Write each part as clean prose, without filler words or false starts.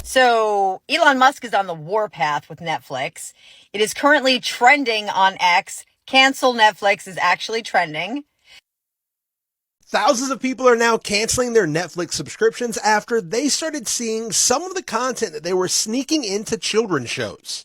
So Elon Musk is on the warpath with Netflix. It is currently trending on X. Cancel Netflix is actually trending. Thousands of people are now canceling their Netflix subscriptions after they started seeing some of the content that they were sneaking into children's shows.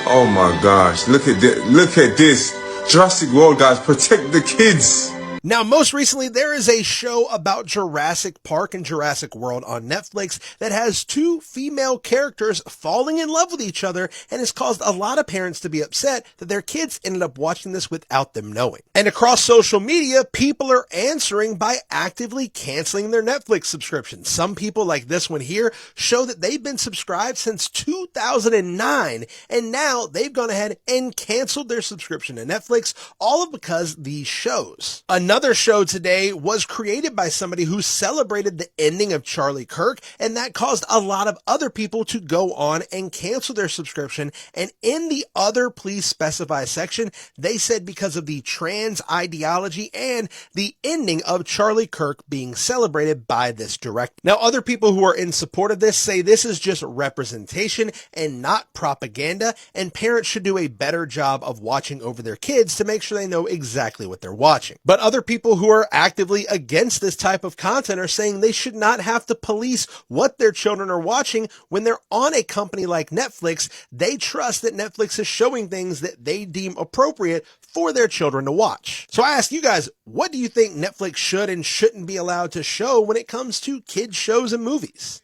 Oh my gosh, look at this. Look at this. Jurassic World, guys, protect the kids. Now, most recently, there is a show about Jurassic Park and Jurassic World on Netflix that has two female characters falling in love with each other and has caused a lot of parents to be upset that their kids ended up watching this without them knowing. And across social media, people are answering by actively canceling their Netflix subscriptions. Some people, like this one here, show that they've been subscribed since 2009, and now they've gone ahead and canceled their subscription to Netflix, all because these shows. Another show today was created by somebody who celebrated the ending of Charlie Kirk, and that caused a lot of other people to go on and cancel their subscription. And in the other please specify section, they said because of the trans ideology and the ending of Charlie Kirk being celebrated by this director. Now, other people who are in support of this say this is just representation and not propaganda, and parents should do a better job of watching over their kids to make sure they know exactly what they're watching. But other people who are actively against this type of content are saying they should not have to police what their children are watching when they're on a company like Netflix. They trust that Netflix is showing things that they deem appropriate for their children to watch. So I ask you guys, what do you think Netflix should and shouldn't be allowed to show when it comes to kids shows and movies?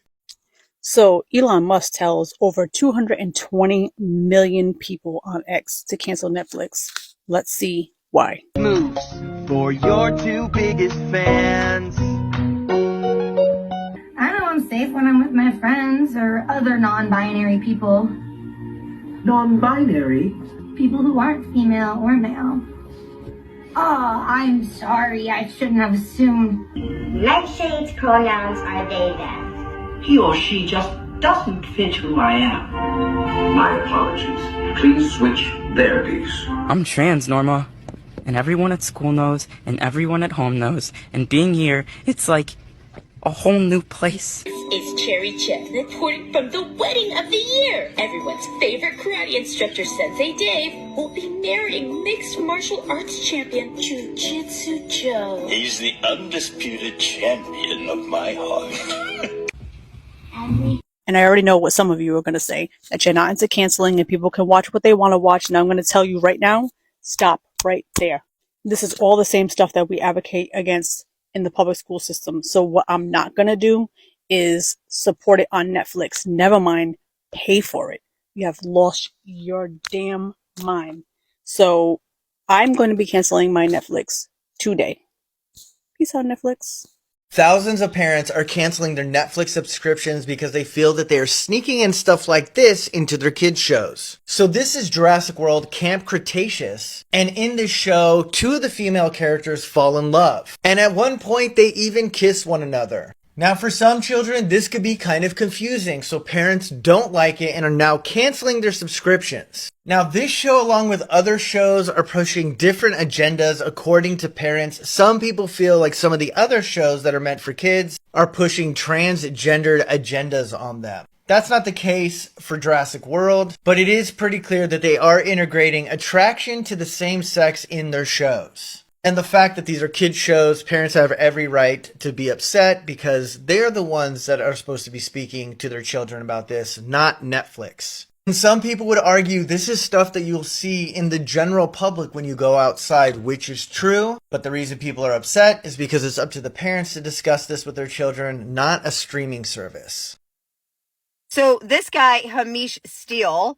So Elon Musk tells over 220 million people on X to cancel Netflix. Let's see why. Moves for your two biggest fans. I know I'm safe when I'm with my friends or other non-binary people. Non-binary? People who aren't female or male. Oh, I'm sorry. I shouldn't have assumed. Nightshade's pronouns are they, them. He or she just doesn't fit who I am. My apologies. Please switch there, please. I'm trans, Norma. And everyone at school knows, and everyone at home knows. And being here, it's like a whole new place. It's Cherry Chip reporting from the wedding of the year. Everyone's favorite karate instructor, Sensei Dave, will be marrying mixed martial arts champion Jiu-Jitsu Joe. He's the undisputed champion of my heart. And I already know what some of you are going to say, that you're not into canceling and people can watch what they want to watch. And I'm going to tell you right now, stop right there. This is all the same stuff that we advocate against in the public school system. So what I'm not going to do is support it on Netflix. Never mind, pay for it. You have lost your damn mind. So I'm going to be canceling my Netflix today. Peace out, Netflix. Thousands of parents are canceling their Netflix subscriptions because they feel that they are sneaking in stuff like this into their kids' shows. So this is Jurassic World Camp Cretaceous, and in this show, two of the female characters fall in love. And at one point, they even kiss one another. Now, for some children, this could be kind of confusing, so parents don't like it and are now canceling their subscriptions. Now, this show, along with other shows, are pushing different agendas according to parents. Some people feel like some of the other shows that are meant for kids are pushing transgendered agendas on them. That's not the case for Jurassic World, but it is pretty clear that they are integrating attraction to the same sex in their shows. And the fact that these are kids shows, parents have every right to be upset because they're the ones that are supposed to be speaking to their children about this, not Netflix. And some people would argue this is stuff that you'll see in the general public when you go outside, which is true. But the reason people are upset is because it's up to the parents to discuss this with their children, not a streaming service. So this guy, Hamish Steele,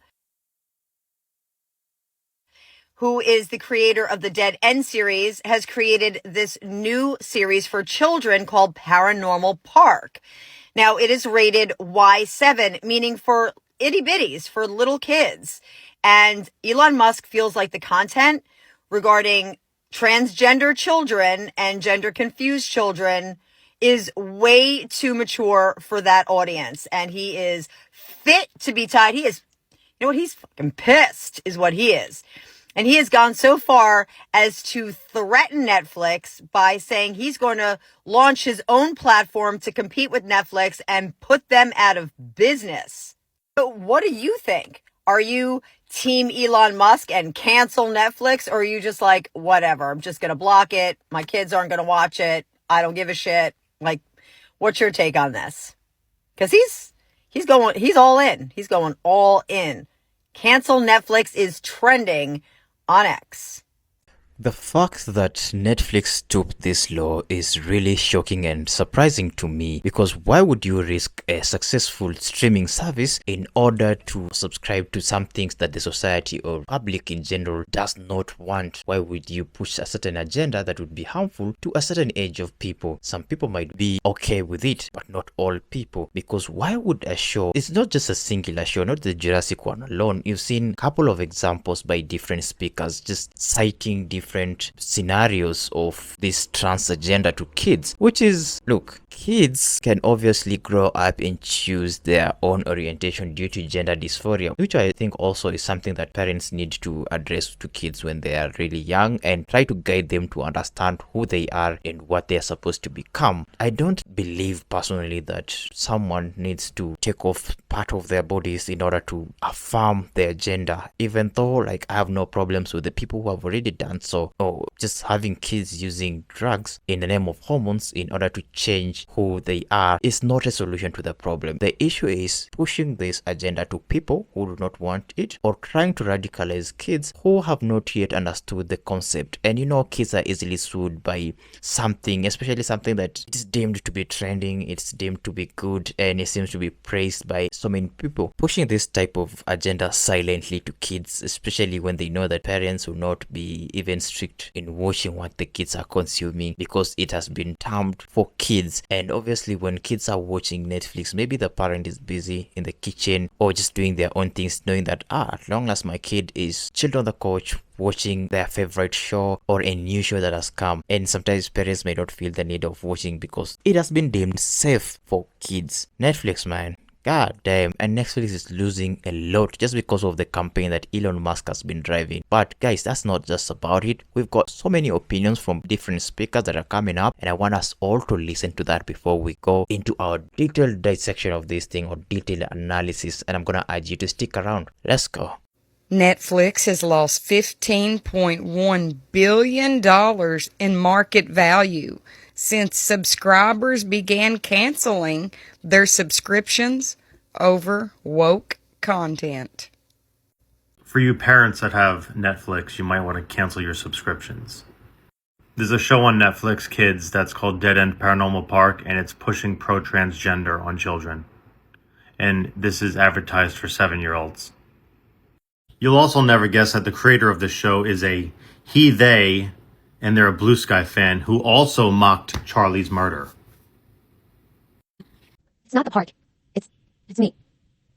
who is the creator of the Dead End series, has created this new series for children called Paranormal Park. Now, it is rated Y7, meaning for itty bitties, for little kids. And Elon Musk feels like the content regarding transgender children and gender confused children is way too mature for that audience. And he is fit to be tied. He is, you know what? He's fucking pissed is what he is. And he has gone so far as to threaten Netflix by saying he's going to launch his own platform to compete with Netflix and put them out of business. So what do you think? Are you team Elon Musk and cancel Netflix? Or are you just like, whatever, I'm just going to block it. My kids aren't going to watch it. I don't give a shit. Like, what's your take on this? Because he's all in. He's going all in. Cancel Netflix is trending on X. The fact that Netflix stooped this low is really shocking and surprising to me, because why would you risk a successful streaming service in order to subscribe to some things that the society or public in general does not want? Why would you push a certain agenda that would be harmful to a certain age of people? Some people might be okay with it, but not all people, because why would a show, it's not just a singular show, not the Jurassic one alone. You've seen a couple of examples by different speakers just citing different scenarios of this trans agenda to kids, which is, look, kids can obviously grow up and choose their own orientation due to gender dysphoria, which I think also is something that parents need to address to kids when they are really young and try to guide them to understand who they are and what they are supposed to become. I don't believe personally that someone needs to take off part of their bodies in order to affirm their gender, even though like I have no problems with the people who have already done so, or just having kids using drugs in the name of hormones in order to change who they are is not a solution to the problem. The issue is pushing this agenda to people who do not want it, or trying to radicalize kids who have not yet understood the concept. And you know, kids are easily soothed by something, especially something that is deemed to be trending, it's deemed to be good, and it seems to be praised by so many people. Pushing this type of agenda silently to kids, especially when they know that parents will not be even strict in watching what the kids are consuming because it has been termed for kids. And obviously when kids are watching Netflix, maybe the parent is busy in the kitchen or just doing their own things, knowing that as long as my kid is chilled on the couch watching their favorite show or a new show that has come, and sometimes parents may not feel the need of watching because it has been deemed safe for kids. Netflix, man, god damn. And Netflix is losing a lot just because of the campaign that Elon Musk has been driving. But guys, that's not just about it. We've got so many opinions from different speakers that are coming up, and I want us all to listen to that before we go into our detailed dissection of this thing or detailed analysis. And I'm gonna urge you to stick around. Let's go. Netflix has lost $15.1 billion in market value since subscribers began canceling their subscriptions over woke content. For you parents that have Netflix, you might want to cancel your subscriptions. There's a show on Netflix Kids that's called Dead End Paranormal Park, and it's pushing pro-transgender on children. And this is advertised for 7-year-olds. You'll also never guess that the creator of this show is a they, and they're a Blue Sky fan who also mocked Charlie's murder. It's not the park. It's me.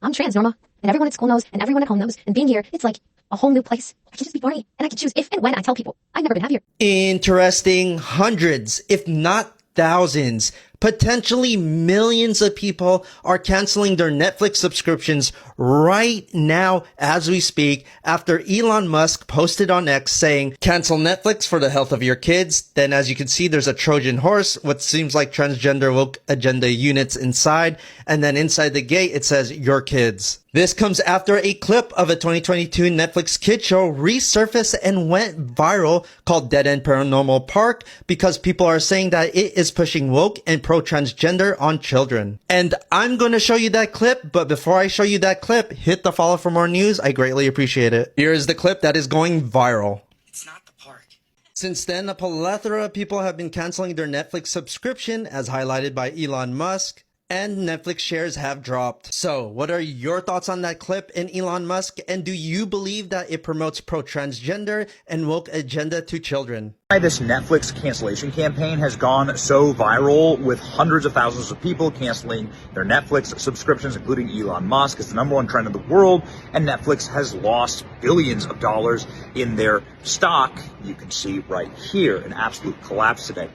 I'm trans, Norma, and everyone at school knows, and everyone at home knows, and being here, it's like a whole new place. I can just be Barney, and I can choose if and when I tell people. I've never been happier. Interesting. Hundreds, if not thousands, potentially millions of people are canceling their Netflix subscriptions right now as we speak, after Elon Musk posted on X saying, cancel Netflix for the health of your kids. Then as you can see, there's a Trojan Horse, what seems like transgender woke agenda units inside. And then inside the gate, it says, your kids. This comes after a clip of a 2022 Netflix kid show resurfaced and went viral called Dead End Paranormal Park because people are saying that it is pushing woke and pro-transgender on children. And I'm going to show you that clip, but before I show you that clip, hit the follow for more news. I greatly appreciate it. Here is the clip that is going viral. It's not the park. Since then, a plethora of people have been canceling their Netflix subscription, as highlighted by Elon Musk, and Netflix shares have dropped. So, what are your thoughts on that clip and Elon Musk? And do you believe that it promotes pro-transgender and woke agenda to children? Why this Netflix cancellation campaign has gone so viral, with hundreds of thousands of people canceling their Netflix subscriptions, including Elon Musk. It's the #1 trend in the world, and Netflix has lost billions of dollars in their stock. You can see right here an absolute collapse today.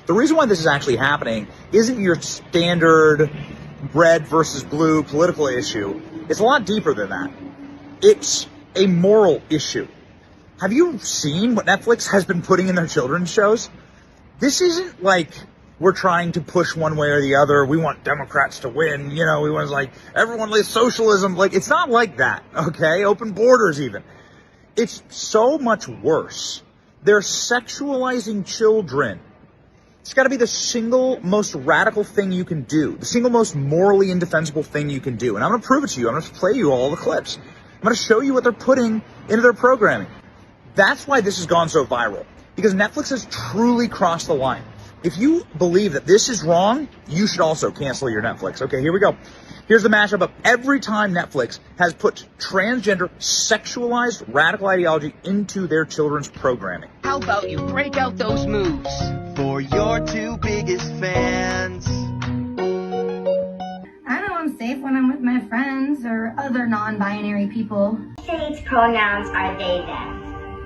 The reason why this is actually happening isn't your standard red versus blue political issue. It's a lot deeper than that. It's a moral issue. Have you seen what Netflix has been putting in their children's shows? This isn't like we're trying to push one way or the other. We want Democrats to win. You know, we want like everyone like socialism. Like, it's not like that. Okay. Open borders even. It's so much worse. They're sexualizing children. It's got to be the single most radical thing you can do. The single most morally indefensible thing you can do. And I'm going to prove it to you. I'm going to play you all the clips. I'm going to show you what they're putting into their programming. That's why this has gone so viral. Because Netflix has truly crossed the line. If you believe that this is wrong, you should also cancel your Netflix. Okay, here we go. Here's the mashup of every time Netflix has put transgender, sexualized, radical ideology into their children's programming. How about you break out those moves for your two biggest fans? I know I'm safe when I'm with my friends or other non-binary people. Shades pronouns are they, them.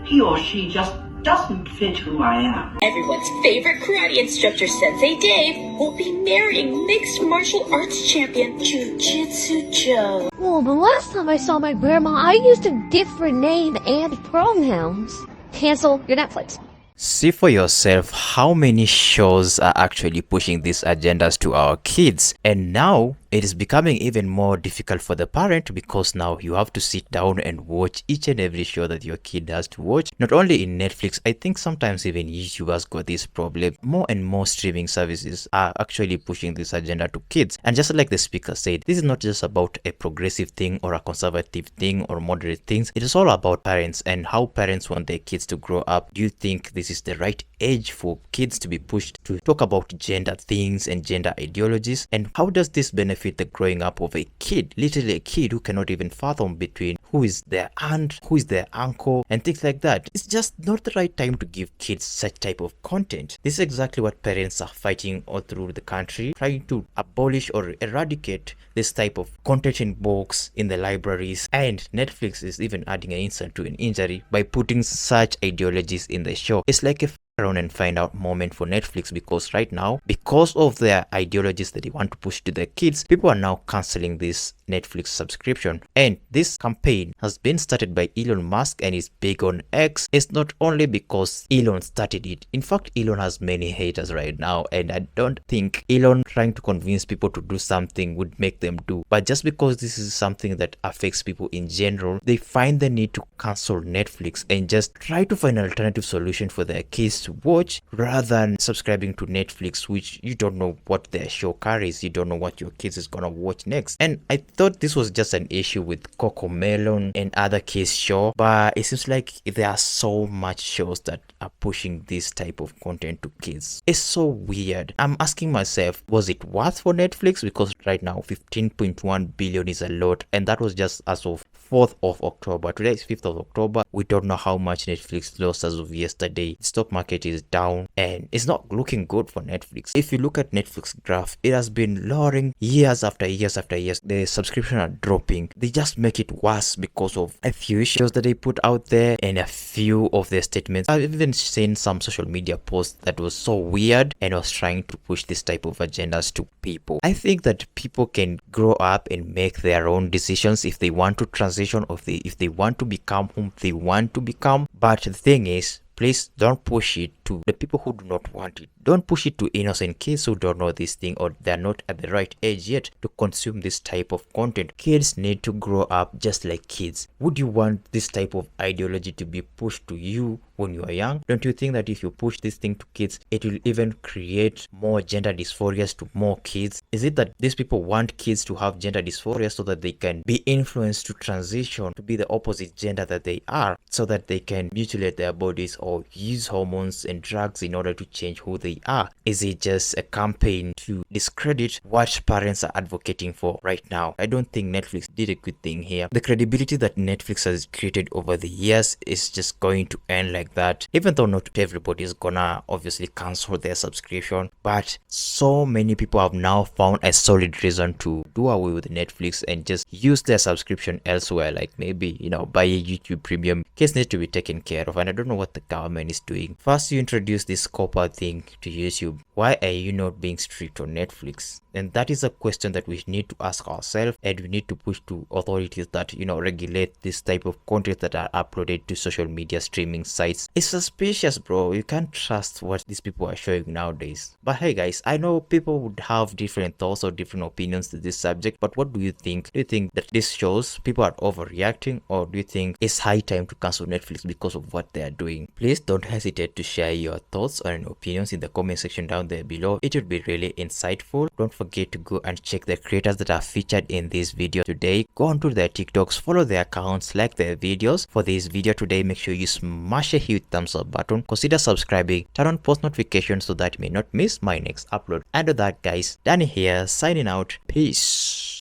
He or she just doesn't fit who I am. Everyone's favorite karate instructor, Sensei Dave, will be marrying mixed martial arts champion Jiu-Jitsu Joe. Well, the last time I saw my grandma, I used a different name and pronouns. Cancel your Netflix. See for yourself how many shows are actually pushing these agendas to our kids. And now it is becoming even more difficult for the parent because now you have to sit down and watch each and every show that your kid has to watch. Not only in Netflix, I think sometimes even YouTube has got this problem. More and more streaming services are actually pushing this agenda to kids. And just like the speaker said, this is not just about a progressive thing or a conservative thing or moderate things. It is all about parents and how parents want their kids to grow up. Do you think this is the right age for kids to be pushed to talk about gender things and gender ideologies? And how does this benefit the growing up of a kid, literally a kid who cannot even fathom between who is their aunt, who is their uncle, and things like that? It's just not the right time to give kids such type of content. This is exactly what parents are fighting all through the country, trying to abolish or eradicate this type of content in books, in the libraries, and Netflix is even adding an insult to an injury by putting such ideologies in the show. It's like a around and find out moment for Netflix, because right now, because of their ideologies that they want to push to their kids, people are now canceling this Netflix subscription. And this campaign has been started by Elon Musk and is big on X. It's not only because Elon started it. In fact, Elon has many haters right now, and I don't think Elon trying to convince people to do something would make them do. But just because this is something that affects people in general, they find the need to cancel Netflix and just try to find an alternative solution for their kids to watch rather than subscribing to Netflix, which you don't know what their show carries. You don't know what your kids is gonna watch next. And I thought this was just an issue with Coco Melon and other kids show, but it seems like there are so much shows that are pushing this type of content to kids. It's so weird. I'm asking myself, was it worth for Netflix? Because right now 15.1 billion is a lot, and that was just as of 4th of October. Today is 5th of October. We don't know how much Netflix lost as of yesterday. The stock market is down and it's not looking good for Netflix. If you look at Netflix graph, it has been lowering years after years after years. The subscription are dropping. They just make it worse because of a few issues that they put out there and a few of their statements. I've even seen some social media posts that was so weird and was trying to push this type of agendas to people. I think that people can grow up and make their own decisions if they want to transition, or if they want to become whom they want to become. But the thing is, please don't push it to the people who do not want it. Don't push it to innocent kids who don't know this thing, or they're not at the right age yet to consume this type of content. Kids need to grow up just like kids. Would you want this type of ideology to be pushed to you when you are young? Don't you think that if you push this thing to kids, it will even create more gender dysphorias to more kids? Is it that these people want kids to have gender dysphoria so that they can be influenced to transition to be the opposite gender that they are, so that they can mutilate their bodies or use hormones and drugs in order to change who they are? Is it just a campaign to discredit what parents are advocating for right now? I don't think Netflix did a good thing here. The credibility that Netflix has created over the years is just going to end like that, even though not everybody is gonna obviously cancel their subscription. But so many people have now found a solid reason to do away with Netflix and just use their subscription elsewhere, like maybe, you know, buy a YouTube premium. Kids need to be taken care of, and I don't know what the government is doing. First, you introduce this copper thing to YouTube. why are you not being strict on Netflix? And that is a question that we need to ask ourselves, and we need to push to authorities that, regulate this type of content that are uploaded to social media streaming sites. It's suspicious, bro. You can't trust what these people are showing nowadays. But hey guys, I know people would have different thoughts or different opinions to this subject, but what do you think? Do you think that this shows people are overreacting, or do you think it's high time to cancel Netflix because of what they are doing? Please don't hesitate to share your thoughts and opinions in the comment section down there below. It would be really insightful. Don't forget to go and check the creators that are featured in this video today. Go onto their TikToks, follow their accounts, like their videos. For this video today, make sure you smash a huge thumbs up button, consider subscribing, turn on post notifications so that you may not miss my next upload. And with that guys, Danny here signing out. Peace.